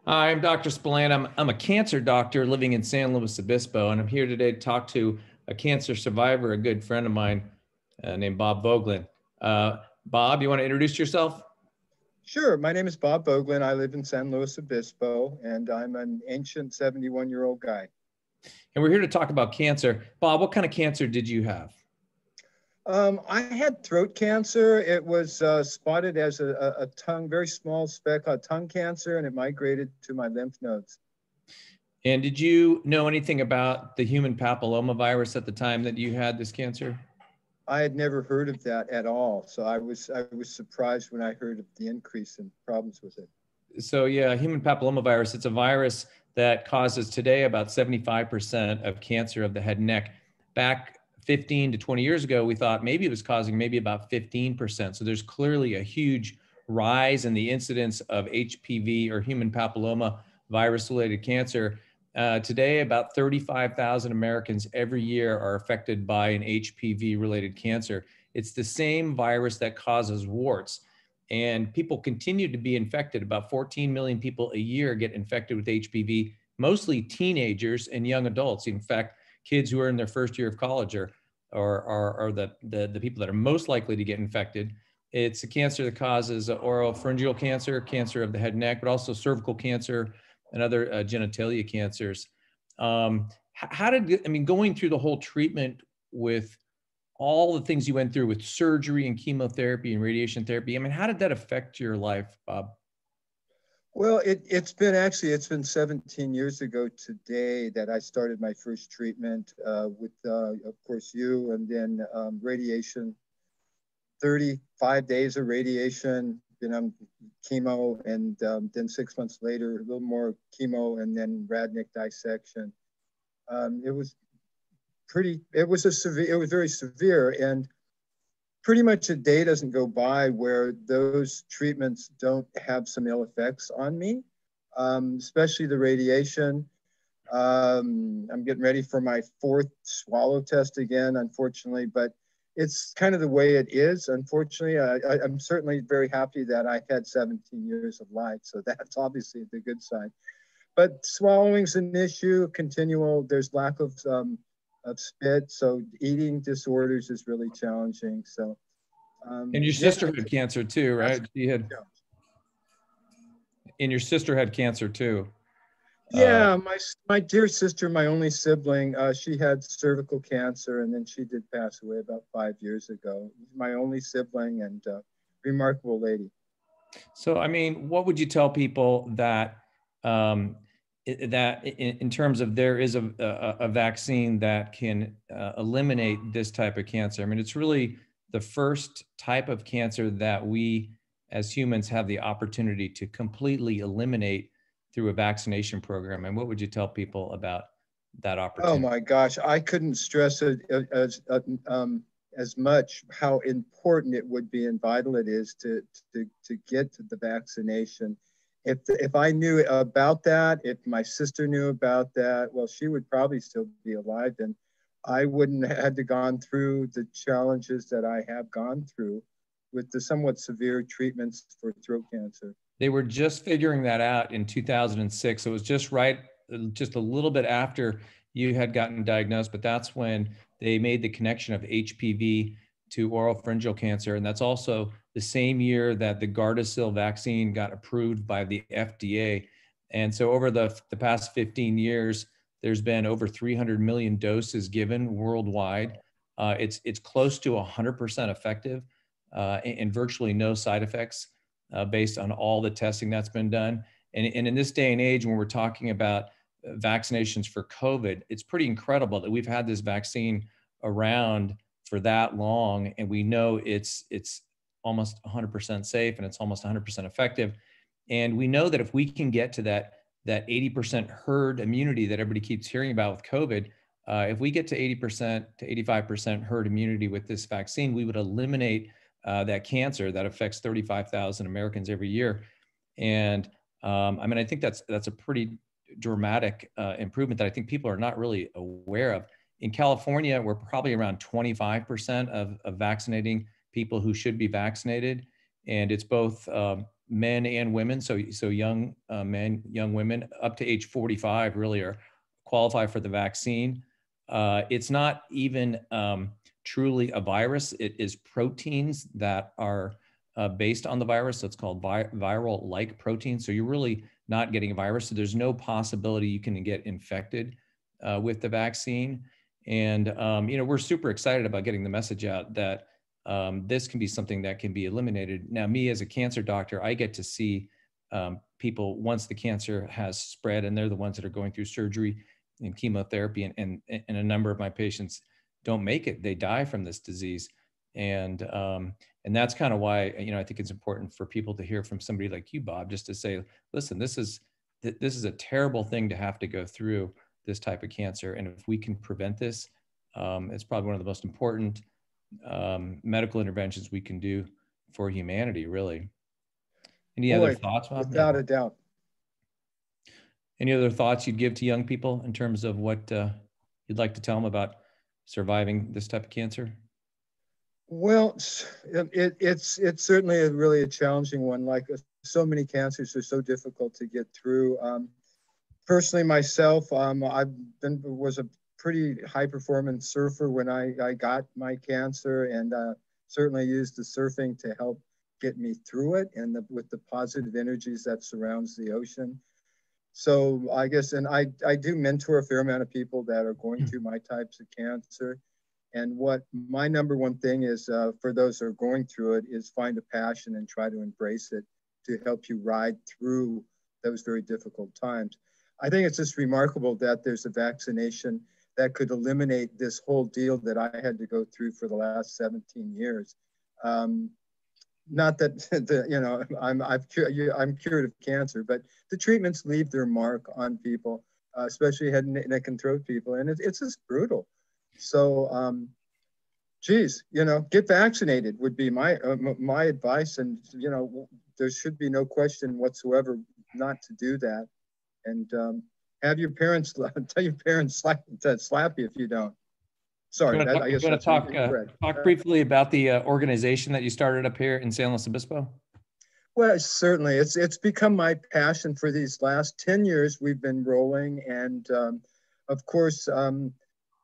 Hi, I'm Dr. Spillane. I'm a cancer doctor living in San Luis Obispo, and I'm here today to talk to a cancer survivor, a good friend of mine named Bob Voglin. Bob, you want to introduce yourself? Sure. My name is Bob Voglin. I live in San Luis Obispo, and I'm an ancient 71-year-old guy. And we're here to talk about cancer. Bob, what kind of cancer did you have? I had throat cancer. It was spotted as a tongue, very small speck called tongue cancer, and it migrated to my lymph nodes. And did you know anything about the human papilloma virus at the time that you had this cancer? I had never heard of that at all, so I was surprised when I heard of the increase in problems with it. So yeah, human papilloma virus, it's a virus that causes today about 75% of cancer of the head and neck. Back 15 to 20 years ago, we thought maybe it was causing maybe about 15%. So there's clearly a huge rise in the incidence of HPV or human papilloma virus related cancer. Today, about 35,000 Americans every year are affected by an HPV related cancer. It's the same virus that causes warts, and people continue to be infected. About 14 million people a year get infected with HPV, mostly teenagers and young adults. In fact, kids who are in their first year of college are the people that are most likely to get infected. It's a cancer that causes oropharyngeal cancer, cancer of the head and neck, but also cervical cancer and other genitalia cancers. How did, I mean, going through the whole treatment with all the things you went through with surgery and chemotherapy and radiation therapy, I mean, how did that affect your life, Bob? Well, it's been 17 years ago today that I started my first treatment with, of course, you, and then radiation. 35 days of radiation, then chemo, and then 6 months later, a little more chemo, and then radnick dissection. It was it was very severe, and pretty much a day doesn't go by where those treatments don't have some ill effects on me, especially the radiation. I'm getting ready for my fourth swallow test again, unfortunately, but it's kind of the way it is. Unfortunately, I'm certainly very happy that I had 17 years of life. So that's obviously the good side. But swallowing's an issue, continual. There's lack of spit. So eating disorders is really challenging. So, And your yeah, sister had cancer too, that's right? She had, yeah. and your sister had cancer too. Uh, Yeah, my dear sister, my only sibling, she had cervical cancer, and then she did pass away about 5 years ago. My only sibling, and remarkable lady. so, I mean, what would you tell people that that in terms of there is a vaccine that can eliminate this type of cancer? I mean, it's really the first type of cancer that we as humans have the opportunity to completely eliminate through a vaccination program. And what would you tell people about that Oh opportunity? my gosh, I couldn't stress it as much how important it would be and vital it is to get to the vaccination. If I knew about that, if my sister knew about that, well, she would probably still be alive, and I wouldn't have had to gone through the challenges that I have gone through with the somewhat severe treatments for throat cancer. They were just figuring that out in 2006. So it was just right, just a little bit after you had gotten diagnosed, but that's when they made the connection of HPV to oropharyngeal cancer. And that's also the same year that the Gardasil vaccine got approved by the FDA. And so over the past 15 years, there's been over 300 million doses given worldwide. It's close to 100% effective and virtually no side effects based on all the testing that's been done. And in this day and age, when we're talking about vaccinations for COVID, it's pretty incredible that we've had this vaccine around for that long, and we know it's almost 100% safe and it's almost 100% effective. And we know that if we can get to that 80% herd immunity that everybody keeps hearing about with COVID, if we get to 80% to 85% herd immunity with this vaccine, we would eliminate that cancer that affects 35,000 Americans every year. And I mean, I think that's a pretty dramatic improvement that I think people are not really aware of. In California, we're probably around 25% of vaccinating people who should be vaccinated. And it's both men and women. So young men, young women up to age 45 really are qualify for the vaccine. It's not even truly a virus. It is proteins that are based on the virus. So it's called viral-like proteins. So you're really not getting a virus. So there's no possibility you can get infected with the vaccine. And we're super excited about getting the message out that this can be something that can be eliminated. Now, me as a cancer doctor, I get to see people once the cancer has spread, and they're the ones that are going through surgery and chemotherapy, and a number of my patients don't make it; they die from this disease, and that's kind of why I think it's important for people to hear from somebody like you, Bob, just to say, listen, this is a terrible thing to have to go through this type of cancer, and if we can prevent this, it's probably one of the most important medical interventions we can do for humanity, really. Any other thoughts, Bob? Without a doubt. Any other thoughts you'd give to young people in terms of what you'd like to tell them about surviving this type of cancer? Well, it's certainly really a challenging one. Like so many cancers are so difficult to get through. Personally, myself, was a pretty high performance surfer when I got my cancer, and certainly used the surfing to help get me through it, and with the positive energies that surrounds the ocean. So I guess, and I do mentor a fair amount of people that are going through my types of cancer. And what my number one thing is for those who are going through it is find a passion and try to embrace it to help you ride through those very difficult times. I think it's just remarkable that there's a vaccination that could eliminate this whole deal that I had to go through for the last 17 years. Not that I'm cured of cancer, but the treatments leave their mark on people, especially head, neck, and throat people, and it's just brutal. So, geez, get vaccinated would be my advice, and there should be no question whatsoever not to do that, and have your parents tell your parents to slap you if you don't. Sorry, I guess that's talk briefly about the organization that you started up here in San Luis Obispo. Well, certainly, it's become my passion for these last 10 years. We've been rolling, and of course,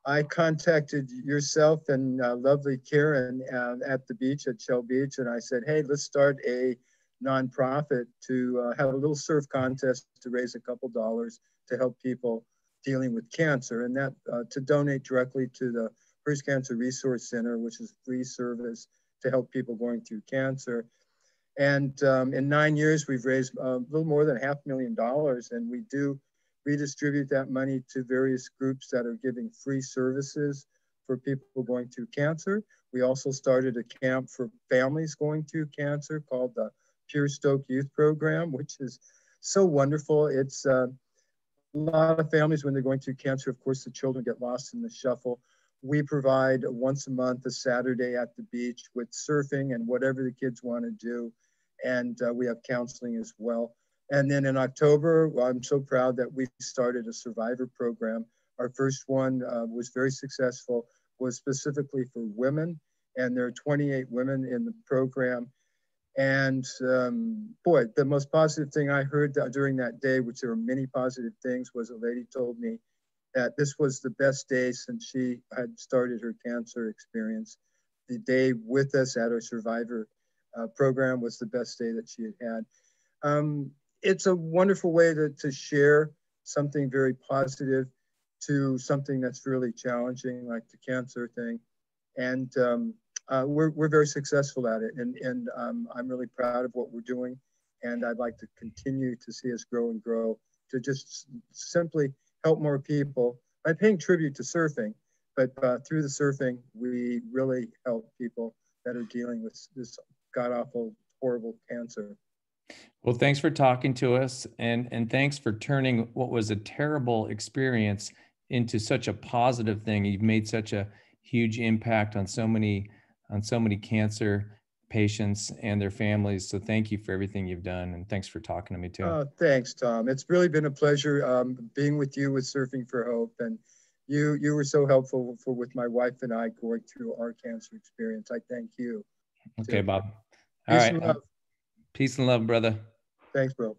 I contacted yourself and lovely Karen at the beach at Shell Beach, and I said, hey, let's start a nonprofit to have a little surf contest to raise a couple dollars to help people dealing with cancer, and that to donate directly to the Breast Cancer Resource Center, which is a free service to help people going through cancer. And in 9 years, we've raised a little more than $500,000, and we do redistribute that money to various groups that are giving free services for people going through cancer. We also started a camp for families going through cancer called the Pure Stoke Youth Program, which is so wonderful. It's a lot of families, when they're going through cancer, of course, the children get lost in the shuffle. We provide once a month, a Saturday at the beach with surfing and whatever the kids want to do. And we have counseling as well. And then in October, I'm so proud that we started a survivor program. Our first one was very successful, was specifically for women. And there are 28 women in the program. And boy, the most positive thing I heard during that day, which there were many positive things, was a lady told me that this was the best day since she had started her cancer experience. The day with us at our survivor program was the best day that she had had. It's a wonderful way to share something very positive to something that's really challenging, like the cancer thing. And we're very successful at it. And I'm really proud of what we're doing. And I'd like to continue to see us grow and grow, to just simply help more people by paying tribute to surfing. But through the surfing, we really help people that are dealing with this god-awful, horrible cancer. Well, thanks for talking to us, and thanks for turning what was a terrible experience into such a positive thing. You've made such a huge impact on so many cancer patients and their families. So thank you for everything you've done, and thanks for talking to me too. Thanks, Tom. It's really been a pleasure being with you with Surfing for Hope, and you were so helpful with my wife and I going through our cancer experience. I thank you. Okay, Bob. All right. Peace and love, brother. Thanks, bro.